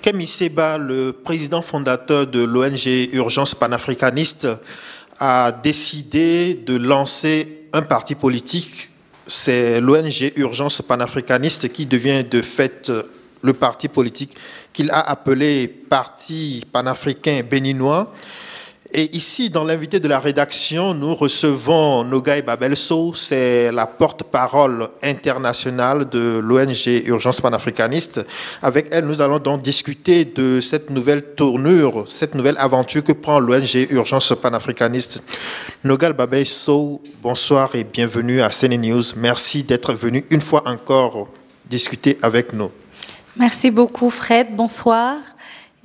Kémy Séba, le président fondateur de l'ONG Urgence panafricaniste, a décidé de lancer un parti politique. C'est l'ONG Urgence panafricaniste qui devient de fait le parti politique qu'il a appelé Parti panafricain béninois. Et ici, dans l'invité de la rédaction, nous recevons Nogaï Babelso, c'est la porte-parole internationale de l'ONG Urgence panafricaniste. Avec elle, nous allons donc discuter de cette nouvelle tournure, cette nouvelle aventure que prend l'ONG Urgence panafricaniste. Nogaï Babelso, bonsoir et bienvenue à CNews. Merci d'être venu une fois encore discuter avec nous. Merci beaucoup Fred, bonsoir.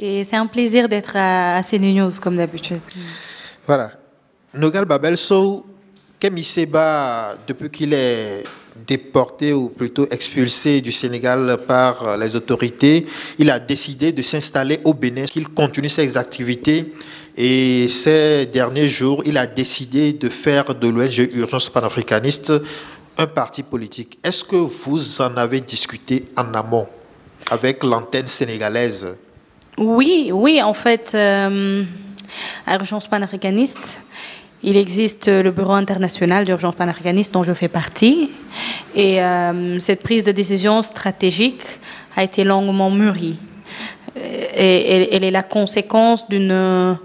Et c'est un plaisir d'être à CNews comme d'habitude. Voilà. Nogaï Babelso, Kémy Séba, depuis qu'il est déporté ou plutôt expulsé du Sénégal par les autorités, il a décidé de s'installer au Bénin, qu'il continue ses activités. Et ces derniers jours, il a décidé de faire de l'ONG Urgence panafricaniste un parti politique. Est-ce que vous en avez discuté en amont avec l'antenne sénégalaise? Oui, en fait, à Urgence panafricaniste, il existe le Bureau international d'urgence panafricaniste dont je fais partie. Et cette prise de décision stratégique a été longuement mûrie. Et elle est la conséquence on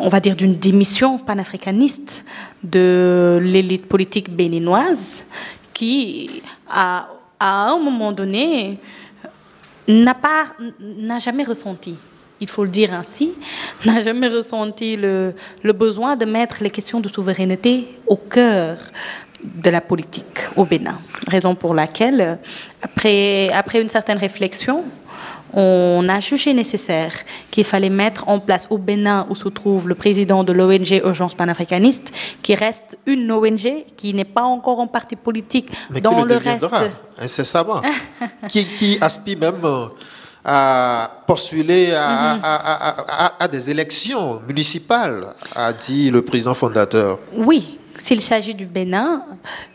va dire, d'une démission panafricaniste de l'élite politique béninoise qui, à un moment donné, n'a jamais ressenti, il faut le dire ainsi, n'a jamais ressenti le besoin de mettre les questions de souveraineté au cœur de la politique au Bénin. Raison pour laquelle, après une certaine réflexion, on a jugé nécessaire qu'il fallait mettre en place au Bénin, où se trouve le président de l'ONG Urgence panafricaniste, qui reste une ONG, qui n'est pas encore un parti politique. Mais dans qui le reste, incessamment, qui aspire même à postuler à des élections municipales, a dit le président fondateur. Oui. S'il s'agit du Bénin,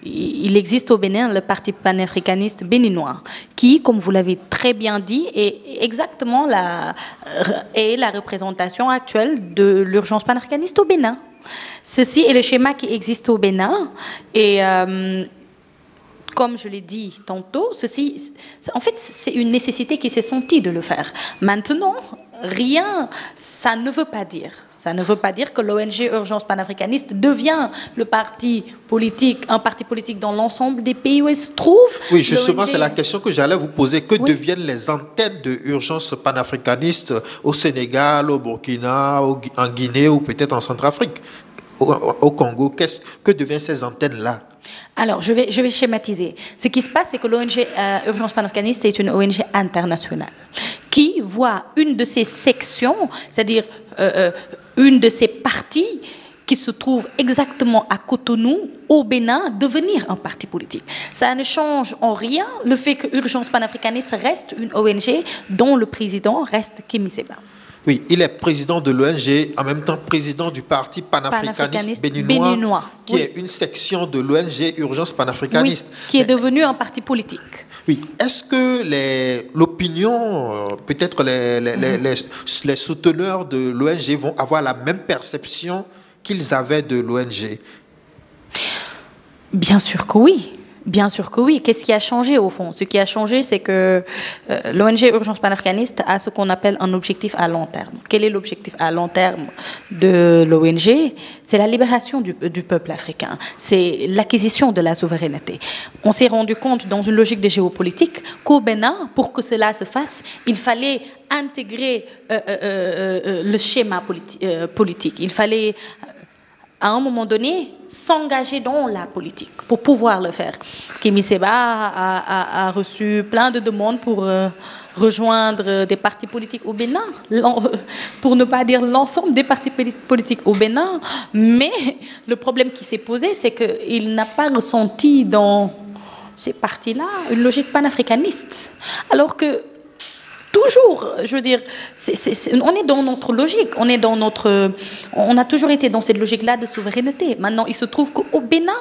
il existe au Bénin le Parti panafricaniste béninois, qui, comme vous l'avez très bien dit, est exactement la représentation actuelle de l'urgence panafricaniste au Bénin. Ceci est le schéma qui existe au Bénin. Et comme je l'ai dit tantôt, en fait, c'est une nécessité qui s'est sentie de le faire. Maintenant, ça ne veut pas dire. Ça ne veut pas dire que l'ONG Urgence panafricaniste devient un parti politique dans l'ensemble des pays où elle se trouve. Oui, justement, c'est la question que j'allais vous poser. Que deviennent les antennes de Urgence panafricaniste au Sénégal, au Burkina, en Guinée ou peut-être en Centrafrique, au Congo? Que deviennent ces antennes-là? Alors, je vais schématiser. Ce qui se passe, c'est que l'ONG Urgence panafricaniste est une ONG internationale qui voit une de ses sections, c'est-à-dire une de ses parties qui se trouve exactement à Cotonou, au Bénin, devenir un parti politique. Ça ne change en rien le fait que Urgence panafricaniste reste une ONG dont le président reste Kémy Séba. Oui, il est président de l'ONG, en même temps président du parti panafricaniste béninois, qui est une section de l'ONG Urgence panafricaniste. Oui, qui est devenu un parti politique. Oui, est-ce que l'opinion, peut-être les souteneurs de l'ONG vont avoir la même perception qu'ils avaient de l'ONG? Bien sûr que oui. Bien sûr que oui. Qu'est-ce qui a changé au fond? Ce qui a changé, c'est que l'ONG Urgence panafricaniste a ce qu'on appelle un objectif à long terme. Quel est l'objectif à long terme de l'ONG? C'est la libération du peuple africain. C'est l'acquisition de la souveraineté. On s'est rendu compte, dans une logique de géopolitique, qu'au Bénin, pour que cela se fasse, il fallait intégrer le schéma politique. Il fallait, à un moment donné, s'engager dans la politique pour pouvoir le faire. Kémy Séba a reçu plein de demandes pour rejoindre des partis politiques au Bénin, pour ne pas dire l'ensemble des partis politiques au Bénin. Mais le problème qui s'est posé, c'est qu'il n'a pas ressenti dans ces partis-là une logique panafricaniste. Alors que toujours, je veux dire, on est dans notre logique, on a toujours été dans cette logique-là de souveraineté. Maintenant, il se trouve qu'au Bénin,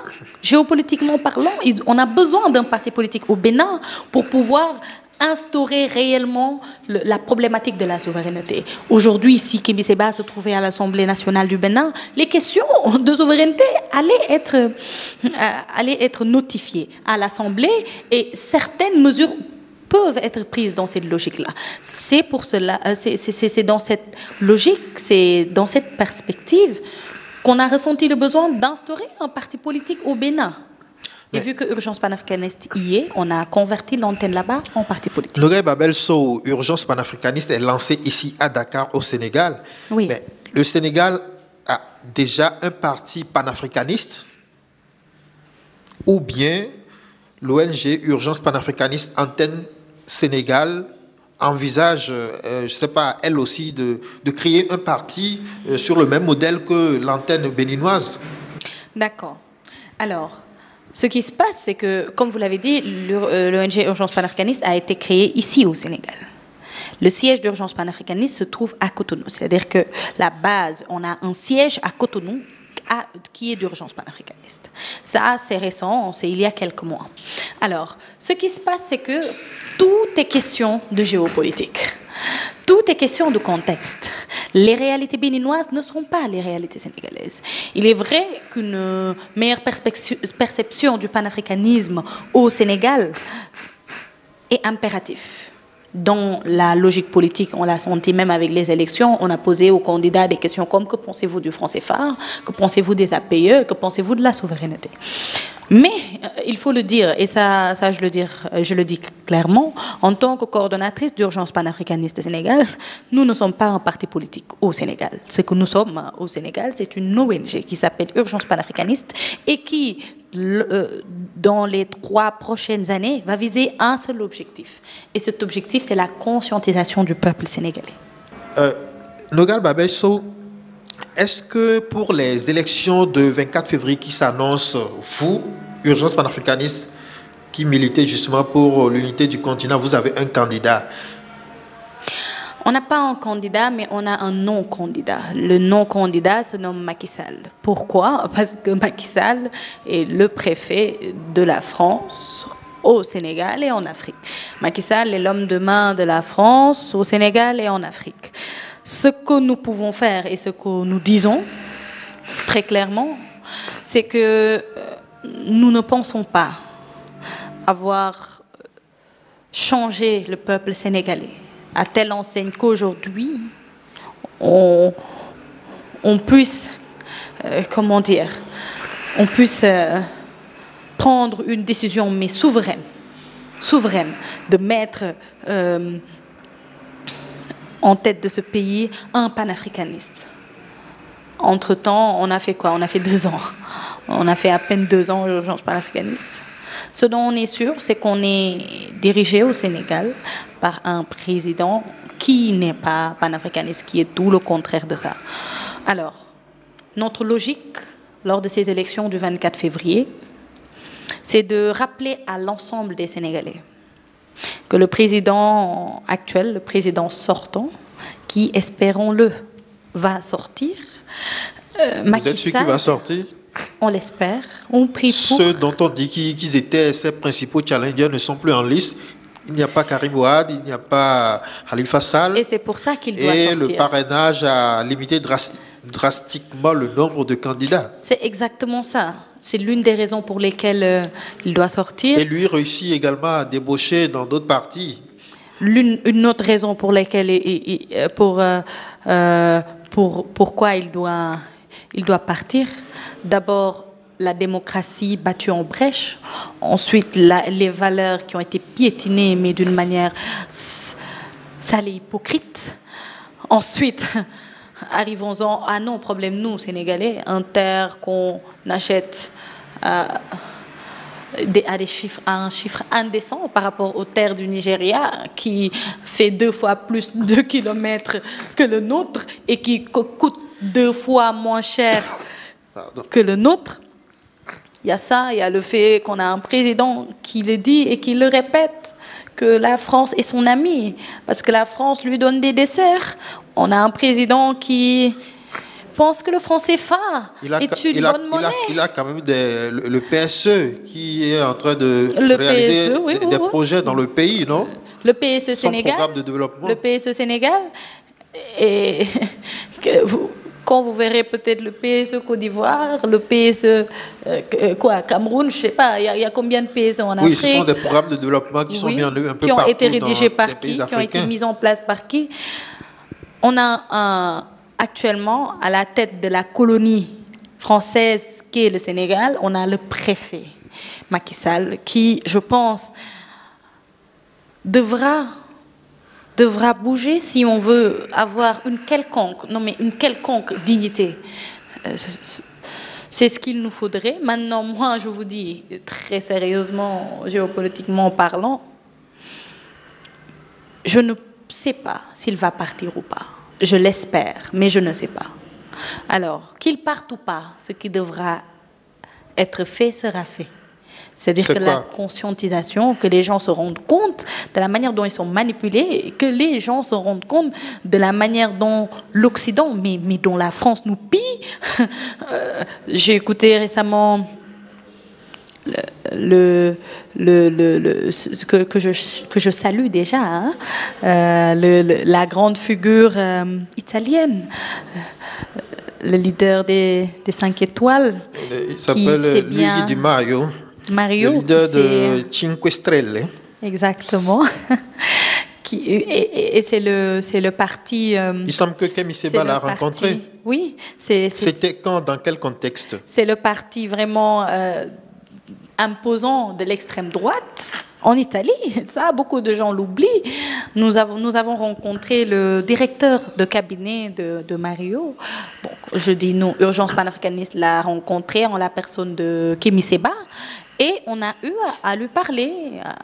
géopolitiquement parlant, on a besoin d'un parti politique au Bénin pour pouvoir instaurer réellement la problématique de la souveraineté. Aujourd'hui, si Kémi Séba se trouvait à l'Assemblée nationale du Bénin, les questions de souveraineté allaient être notifiées à l'Assemblée et certaines mesures peuvent être prises dans cette logique-là. C'est pour cela, c'est dans cette logique, c'est dans cette perspective qu'on a ressenti le besoin d'instaurer un parti politique au Bénin. Et vu que Urgence panafricaniste y est, on a converti l'antenne là-bas en parti politique. Nogaye Babel Sow, Urgence panafricaniste, est lancée ici à Dakar, au Sénégal. Oui. Mais le Sénégal a déjà un parti panafricaniste, ou bien l'ONG Urgence panafricaniste Antenne Sénégal envisage, je ne sais pas, elle aussi, de créer un parti sur le même modèle que l'antenne béninoise. D'accord. Alors, ce qui se passe, c'est que, comme vous l'avez dit, l'ONG Urgence panafricaniste a été créée ici au Sénégal. Le siège d'Urgence panafricaniste se trouve à Cotonou. C'est-à-dire que la base, on a un siège à Cotonou qui est d'Urgence panafricaniste. Ça, c'est récent, c'est il y a quelques mois. Alors, ce qui se passe, c'est que tout est question de géopolitique. Tout est question de contexte. Les réalités béninoises ne seront pas les réalités sénégalaises. Il est vrai qu'une meilleure perception du panafricanisme au Sénégal est impératif. Dans la logique politique, on l'a senti même avec les élections, on a posé aux candidats des questions comme que pensez-vous du franc CFA, que pensez-vous des APE, que pensez-vous de la souveraineté. Mais il faut le dire, et ça je le dis clairement, en tant que coordonnatrice d'Urgence panafricaniste au Sénégal, nous ne sommes pas un parti politique au Sénégal. Ce que nous sommes au Sénégal, c'est une ONG qui s'appelle Urgence panafricaniste et qui, dans les 3 prochaines années, va viser un seul objectif. Et cet objectif, c'est la conscientisation du peuple sénégalais. Nogaye Babel Sow, est-ce que pour les élections de 24 février qui s'annoncent, vous, Urgence panafricaniste, qui militez justement pour l'unité du continent, vous avez un candidat? On n'a pas un candidat, mais on a un non-candidat. Le non-candidat se nomme Macky Sall. Pourquoi? Parce que Macky Sall est le préfet de la France au Sénégal et en Afrique. Macky Sall est l'homme de main de la France au Sénégal et en Afrique. Ce que nous pouvons faire et ce que nous disons très clairement, c'est que nous ne pensons pas avoir changé le peuple sénégalais à telle enseigne qu'aujourd'hui, on puisse, on puisse prendre une décision, mais souveraine, de mettre en tête de ce pays un panafricaniste. Entre-temps, on a fait quoi? On a fait 2 ans. On a fait à peine 2 ans d'urgence panafricaniste. Ce dont on est sûr, c'est qu'on est dirigé au Sénégal par un président qui n'est pas panafricaniste, qui est tout le contraire de ça. Alors, notre logique, lors de ces élections du 24 février, c'est de rappeler à l'ensemble des Sénégalais que le président actuel, le président sortant, qui, espérons-le, va sortir. Vous êtes sûr qu'il va sortir? On l'espère, on prie pour. Ceux dont on dit qu'ils étaient ses principaux challengers ne sont plus en liste. Il n'y a pas Karim Ouad, il n'y a pas Khalifa Sall. Et c'est pour ça qu'il doit sortir. Et le parrainage a limité drastiquement le nombre de candidats. C'est exactement ça. C'est l'une des raisons pour lesquelles il doit sortir. Et lui réussit également à débaucher dans d'autres partis. Une autre raison pour laquelle pourquoi il doit partir. D'abord, la démocratie battue en brèche. Ensuite, les valeurs qui ont été piétinées, mais d'une manière sale et hypocrite. Ensuite, arrivons-en à nos problèmes, nous, Sénégalais, un terre qu'on achète à un chiffre indécent par rapport aux terres du Nigeria, qui fait 2 fois plus de kilomètres que le nôtre et qui coûte 2 fois moins cher que le nôtre. Il y a ça, il y a le fait qu'on a un président qui le dit et qui le répète, que la France est son ami, parce que la France lui donne des desserts. On a un président qui pense que le franc CFA est une bonne monnaie. Il a quand même le PSE qui est en train de réaliser des projets dans le pays, non? Le PSE son Sénégal, programme de développement. le PSE Sénégal, et quand vous verrez peut-être le PSE Côte d'Ivoire, le PSE Cameroun, je ne sais pas, il y a combien de PSE en Afrique? Oui, ce sont des programmes de développement qui sont mis en œuvre un peu qui ont partout été rédigés dans par des qui, pays qui ont été africains. mis en place par qui? On a actuellement, à la tête de la colonie française qui est le Sénégal, on a le préfet Macky Sall qui, je pense, devra bouger si on veut avoir une quelconque dignité. C'est ce qu'il nous faudrait. Maintenant, moi, je vous dis très sérieusement, géopolitiquement parlant, je ne sais pas s'il va partir ou pas. Je l'espère, mais je ne sais pas. Alors, qu'il parte ou pas, ce qui devra être fait sera fait. C'est-à-dire que la conscientisation, que les gens se rendent compte de la manière dont ils sont manipulés, et que les gens se rendent compte de la manière dont l'Occident, mais dont la France nous pille. J'ai écouté récemment que je salue déjà, hein, la grande figure italienne, le leader des 5 étoiles. Il s'appelle Luigi Di Maio. Mario, le leader de Cinque Stelle. Exactement. Et c'est le parti. Il semble que Kemi Seba l'a rencontré. Oui. C'était quand, dans quel contexte? C'est le parti vraiment imposant de l'extrême droite en Italie. Ça, beaucoup de gens l'oublient. Nous avons rencontré le directeur de cabinet de Mario. Bon, je dis nous, Urgence panafricaniste l'a rencontré en la personne de Kemi Seba. Et on a eu à lui parler,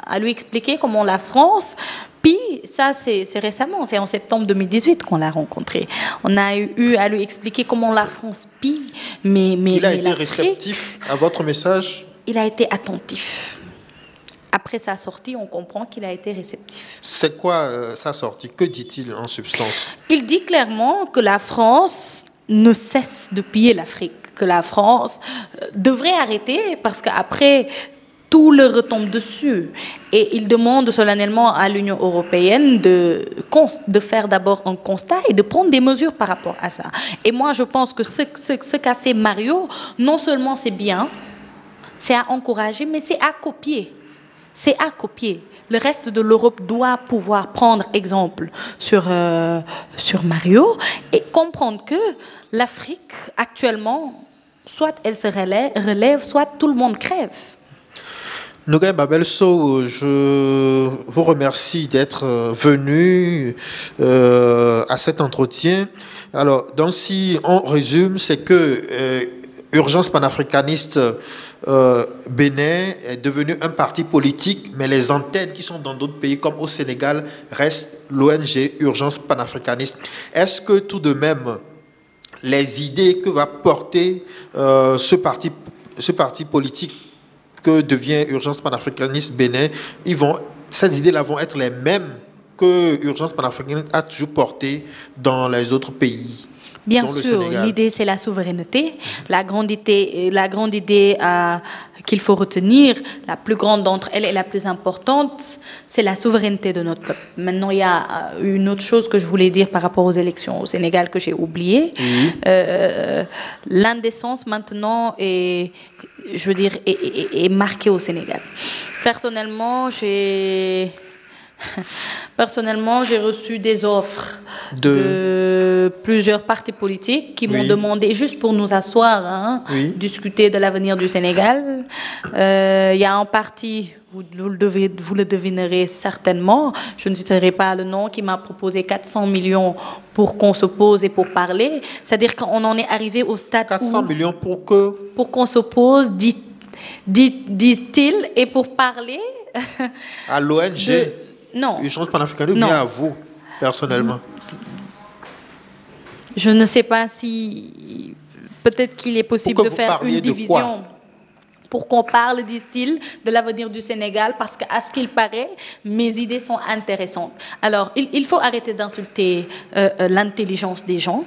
à lui expliquer comment la France pille. Ça, c'est récemment, c'est en septembre 2018 qu'on l'a rencontré. On a eu à lui expliquer comment la France pille. Il a été réceptif à votre message? Il a été attentif. Après sa sortie, on comprend qu'il a été réceptif. C'est quoi sa sortie? Que dit-il en substance? Il dit clairement que la France ne cesse de piller l'Afrique, que la France devrait arrêter parce qu'après, tout leur retombe dessus. Et il demande solennellement à l'Union européenne de faire d'abord un constat et de prendre des mesures par rapport à ça. Et moi, je pense que ce qu'a fait Mario, non seulement c'est bien, c'est à encourager, mais c'est à copier. C'est à copier. Le reste de l'Europe doit pouvoir prendre exemple sur Mario et comprendre que l'Afrique, actuellement, soit elle se relève, soit tout le monde crève. Nogaye Babelso, je vous remercie d'être venu à cet entretien. Alors, donc si on résume, c'est que Urgence panafricaniste Bénin est devenu un parti politique, mais les antennes qui sont dans d'autres pays comme au Sénégal restent l'ONG Urgence panafricaniste. Est-ce que tout de même les idées que va porter ce parti politique que devient Urgence panafricaniste Bénin, ces idées-là vont être les mêmes que Urgence panafricaniste a toujours portées dans les autres pays? Bien sûr, l'idée c'est la souveraineté. La grande idée qu'il faut retenir, la plus grande d'entre elles et la plus importante, c'est la souveraineté de notre peuple. Maintenant, il y a une autre chose que je voulais dire par rapport aux élections au Sénégal que j'ai oublié. Oui. L'indécence maintenant est marquée au Sénégal. Personnellement, j'ai reçu des offres de plusieurs partis politiques qui m'ont demandé, juste pour nous asseoir, discuter de l'avenir du Sénégal. Il y a un parti, vous le devinerez certainement, je ne citerai pas le nom, qui m'a proposé 400 millions pour qu'on se pose et pour parler. C'est-à-dire qu'on en est arrivé au stade 400 millions pour que? Pour qu'on se pose, disent-ils, et pour parler... À l'ONG? Non. Urgence panafricaniste ou bien à vous, personnellement? Je ne sais pas si... Peut-être qu'il est possible de faire une division. Pour qu'on parle, disent-ils, de l'avenir du Sénégal, parce qu'à ce qu'il paraît, mes idées sont intéressantes. Alors, il faut arrêter d'insulter l'intelligence des gens.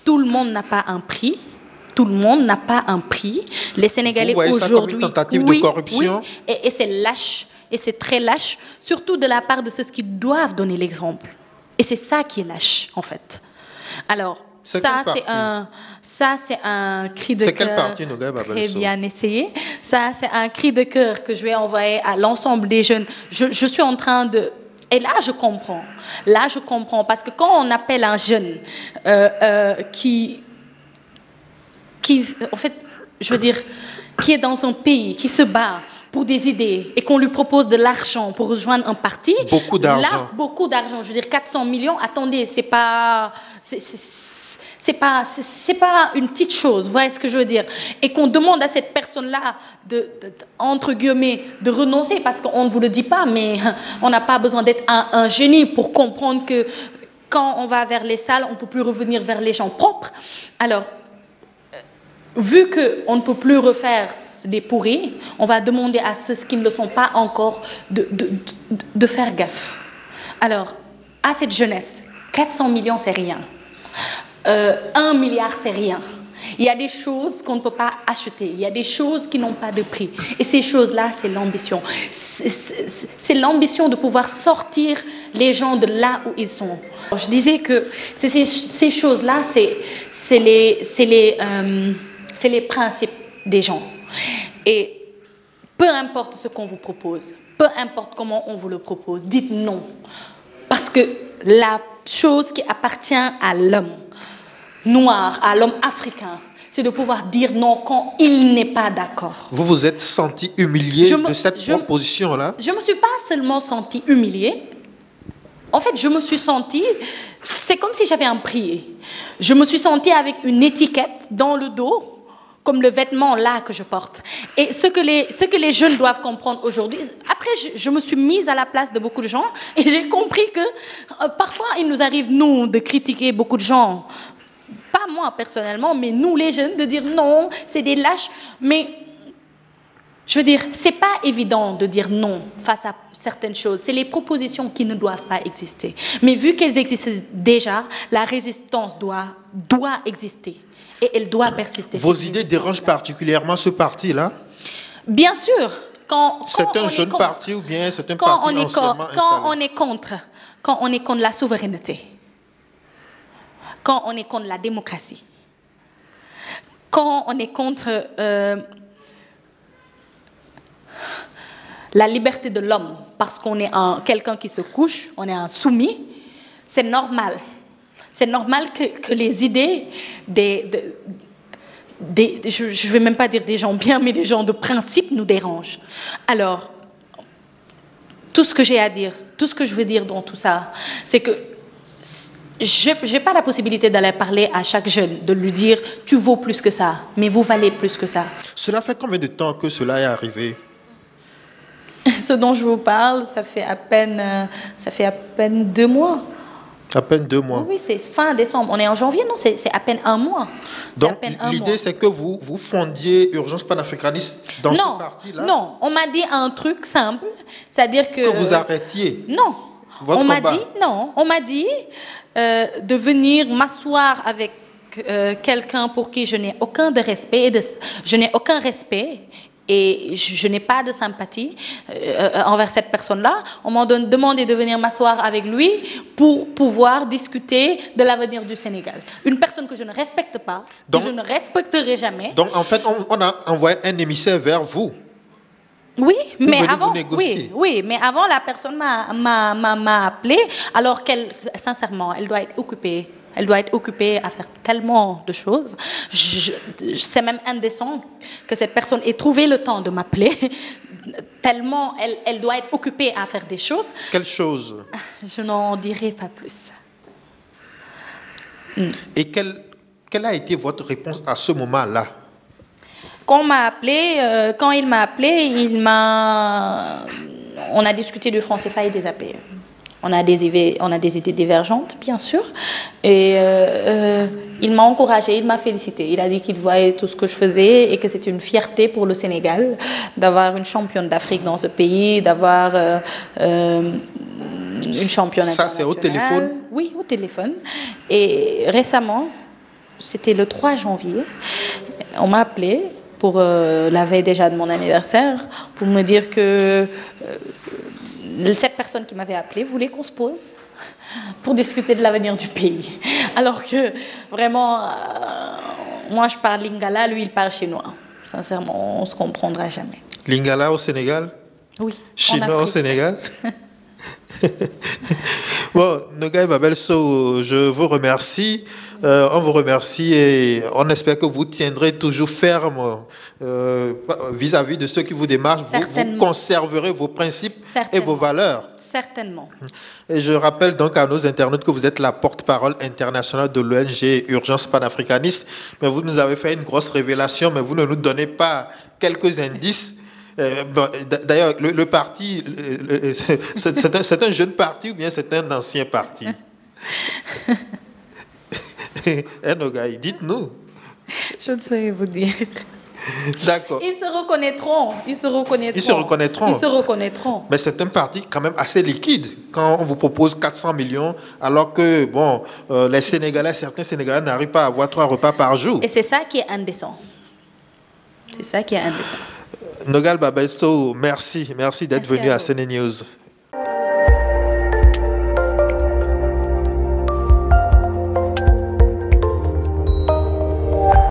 Tout le monde n'a pas un prix. Tout le monde n'a pas un prix. Les Sénégalais aujourd'hui... Vous voyez ça comme une tentative de corruption? Oui, et c'est lâche. et c'est très lâche, surtout de la part de ceux qui doivent donner l'exemple. Et c'est ça qui est lâche, en fait. Alors, ça, c'est un cri de cœur très bien essayé. Ça, c'est un cri de cœur que je vais envoyer à l'ensemble des jeunes. Je suis en train de... Et là, je comprends. Là, je comprends. Parce que quand on appelle un jeune qui, en fait, je veux dire, qui est dans un pays, qui se bat pour des idées et qu'on lui propose de l'argent pour rejoindre un parti. Beaucoup d'argent. Là, beaucoup d'argent. Je veux dire, 400 millions, attendez, c'est pas une petite chose, vous voyez ce que je veux dire? Et qu'on demande à cette personne-là, entre guillemets, de renoncer, parce qu'on ne vous le dit pas, mais on n'a pas besoin d'être un génie pour comprendre que quand on va vers les salles, on ne peut plus revenir vers les gens propres. Alors, vu qu'on ne peut plus refaire des pourris, on va demander à ceux qui ne le sont pas encore de faire gaffe. Alors, à cette jeunesse, 400 millions, c'est rien. 1 milliard, c'est rien. Il y a des choses qu'on ne peut pas acheter. Il y a des choses qui n'ont pas de prix. Et ces choses-là, c'est l'ambition. C'est l'ambition de pouvoir sortir les gens de là où ils sont. Je disais que ces choses-là, c'est les principes des gens. Et peu importe ce qu'on vous propose, peu importe comment on vous le propose, dites non. Parce que la chose qui appartient à l'homme noir, à l'homme africain, c'est de pouvoir dire non quand il n'est pas d'accord. Vous vous êtes senti humilié de cette proposition-là? Je ne me suis pas seulement sentie humiliée. En fait, je me suis sentie... C'est comme si j'avais un prix. Je me suis sentie avec une étiquette dans le dos, comme le vêtement là que je porte. Et ce que les jeunes doivent comprendre aujourd'hui, après je me suis mise à la place de beaucoup de gens et j'ai compris que parfois il nous arrive, nous, de critiquer beaucoup de gens, pas moi personnellement, mais nous les jeunes, de dire non, c'est des lâches, mais je veux dire, c'est pas évident de dire non face à certaines choses. C'est les propositions qui ne doivent pas exister. Mais vu qu'elles existent déjà, la résistance doit exister. Et elle doit persister. Vos idées dérangent particulièrement ce parti-là? Bien sûr. C'est un jeune parti ou bien c'est un parti anciennement installé? Quand on est contre la souveraineté, quand on est contre la démocratie, quand on est contre la liberté de l'homme, parce qu'on est quelqu'un qui se couche, on est un soumis, c'est normal. C'est normal que les idées je ne vais même pas dire des gens bien, mais des gens de principe nous dérangent. Alors, tout ce que j'ai à dire, tout ce que je veux dire dans tout ça, c'est que je n'ai pas la possibilité d'aller parler à chaque jeune, de lui dire « tu vaux plus que ça, mais vous valez plus que ça ». Cela fait combien de temps que cela est arrivé? Ce dont je vous parle, ça fait à peine 2 mois. À peine 2 mois. Oui, c'est fin décembre. On est en janvier, non? C'est à peine 1 mois. Donc, l'idée, c'est que vous fondiez Urgence panafricaniste dans ce parti-là? Non, on m'a dit un truc simple, c'est-à-dire que... Que vous arrêtiez? Non. Votre combat. On m'a dit de venir m'asseoir avec quelqu'un pour qui je n'ai aucun respect, et je n'ai pas de sympathie envers cette personne-là. On m'a demandé de venir m'asseoir avec lui pour pouvoir discuter de l'avenir du Sénégal. Une personne que je ne respecte pas, que je ne respecterai jamais. Donc, en fait, on a envoyé un émissaire vers vous. Oui, mais avant, mais avant, la personne m'a appelé, alors qu'elle, sincèrement, elle doit être occupée. Elle doit être occupée à faire tellement de choses. C'est même indécent que cette personne ait trouvé le temps de m'appeler, tellement elle doit être occupée à faire des choses. Quelles choses? Je n'en dirai pas plus. Et quelle a été votre réponse à ce moment-là? Quand il m'a appelé, on a discuté du franc CFA et des APE. On a des idées divergentes, bien sûr. Et il m'a encouragée, il m'a félicité. Il a dit qu'il voyait tout ce que je faisais et que c'était une fierté pour le Sénégal d'avoir une championne d'Afrique dans ce pays, d'avoir une championne internationale. Ça, c'est au téléphone? Oui, au téléphone. Et récemment, c'était le 3 janvier, on m'a appelé pour la veille déjà de mon anniversaire, pour me dire que cette personne qui m'avait appelé voulait qu'on se pose pour discuter de l'avenir du pays. Alors que vraiment, moi je parle lingala, lui il parle chinois. Sincèrement, on ne se comprendra jamais. Lingala au Sénégal? Oui. Chinois au Sénégal? Bon, Nogaï Babel Sow, je vous remercie. On vous remercie et on espère que vous tiendrez toujours ferme vis-à-vis de ceux qui vous démarchent. Vous conserverez vos principes et vos valeurs. Certainement. Et je rappelle donc à nos internautes que vous êtes la porte-parole internationale de l'ONG Urgence Panafricaniste. Mais vous nous avez fait une grosse révélation, mais vous ne nous donnez pas quelques indices. D'ailleurs, le parti, c'est un jeune parti ou bien c'est un ancien parti? Nogaï, dites-nous. Je ne saurais vous dire. D'accord. Ils se reconnaîtront. Ils se reconnaîtront. Ils se reconnaîtront. Ils se reconnaîtront. Mais c'est un parti quand même assez liquide quand on vous propose 400 millions alors que, bon, les Sénégalais, certains Sénégalais n'arrivent pas à avoir 3 repas par jour. Et c'est ça qui est indécent. C'est ça qui est indécent. Nogaï Babel Sow, merci. Merci d'être venu à CNews.